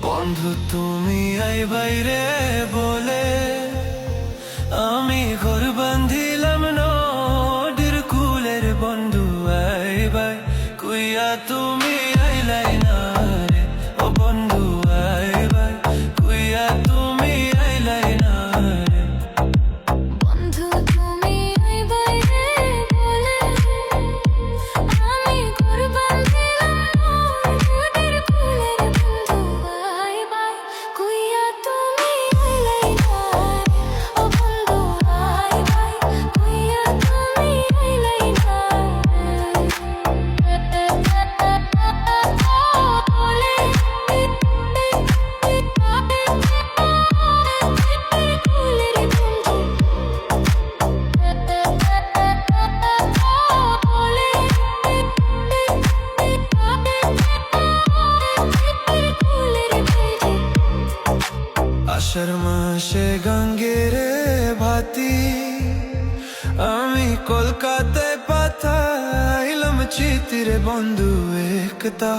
বন্ধু তুমি আই বাইরে বলে আমি ঘর বান্ধিলাম নদীর কুলের বন্ধু আই বাই কুইয়া তুমি আইলাই না রে ও বন্ধু আই বাই কুইয়া তুমি আইলাই না রে বন্ধু তুমি আই বাইরে বলে আমি ঘর বান্ধিলাম নদীর কুলের বন্ধু আই বাই কুইয়া তুমি আইলাই না রে ও বন্ধু আই বাই কুইয়া তুমি আইলাই না আষাঢ় মাসে গঙ্গের ভাতি আমি কলকাতায় পাঠাইলাম চিতির বন্ধু একটা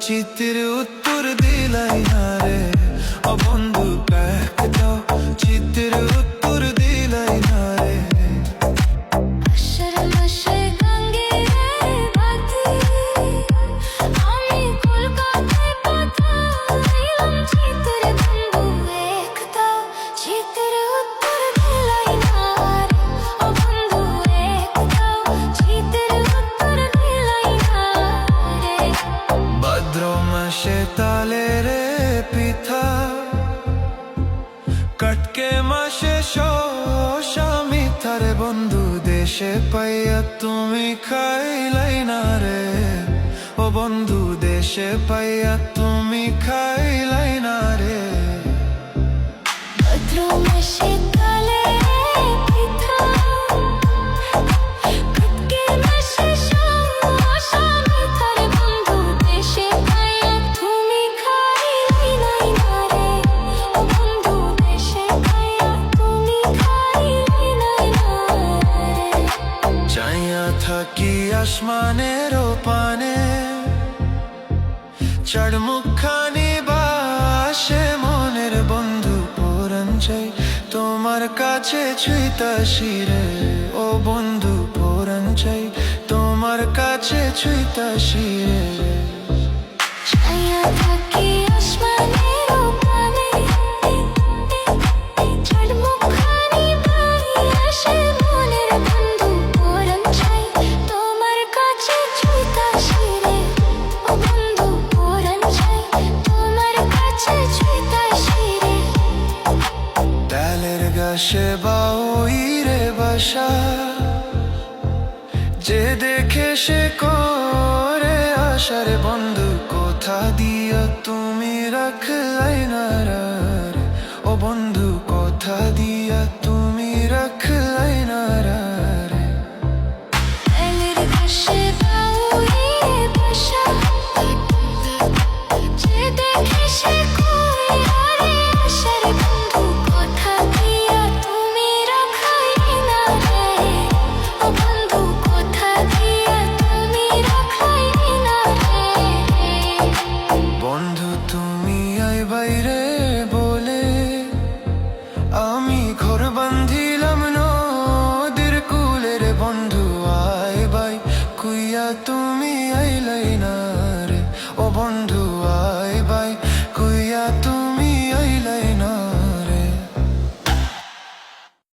চিতির উত্তর দিলাই না রে ও বন্ধু একটা চিতির উত্তর দিলাই না রে আষাঢ় মাসে গঙ্গের ভাতি আমি কলকাতায় পাঠাইলাম চিতের বন্ধু একটা চিতের উত্তর দিলাই না রে ও বন্ধু একটা চিতের উত্তর দিলাই না রে ভাদ্র মাসে তালের পিঠা কটকে মাসে শোষা মিঠার বন্ধু দেশে পাইয়া তুমি খাইলাই না রে ও বন্ধু দেশে পাইয়া তুমি খাইলাই না রে ভাদ্র মাসে তালের পিঠা কটকে মাসে শোষা মিঠার বন্ধু দেশে পাইয়া তুমি খাইলাই না রে ও বন্ধু দেশে পাইয়া তুমি খাইলাই না রে চাইয়া থাকি আসমানের পানে চার মুখখানি বাসে মনের বন্ধু পরাণ চাই তোমার কাছে ছুঁইতাছি রে ও বন্ধু পরাণ চাই তোমার কাছে ছুঁইতাছি রে ছায়া থাকি আসমানের পানে চার মুখখানি বাসে মনের বন্ধু পরাণ চাই তোমার কাছে ছুঁইতাছি রে ও বন্ধু পরাণ চাই তোমার কাছে ছুঁইতাছি রে ডালের গাছে বাউই রে বাসা যে দেখে সে করে আশার বন্ধু কোথা দিয়া তুমি রাখলাই না রে ও বন্ধু